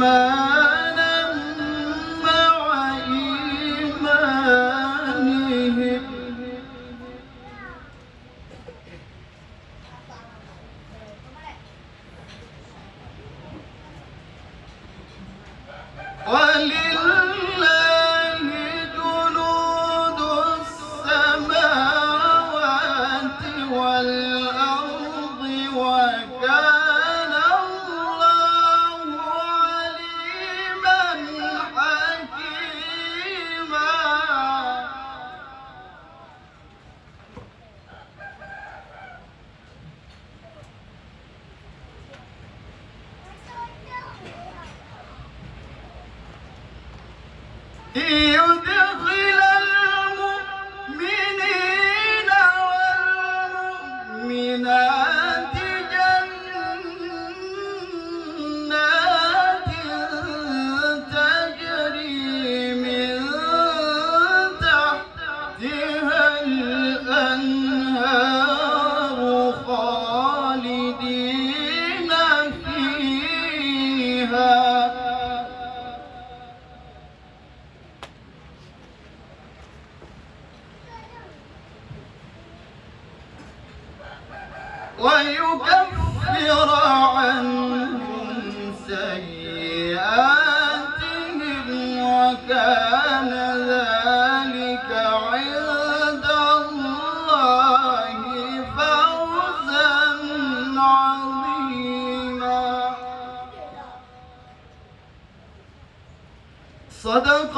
إيمانا مع إيمانهم ولله جنود السماوات والأرض وكان الله عليما حكيما. ليدخل المؤمنين والمؤمنات جنات تجري من تحتها الأنهار خالدين فيها ويكفر عنهم سيئاتهم وكان ذلك عند الله فوزا عظيما. صدق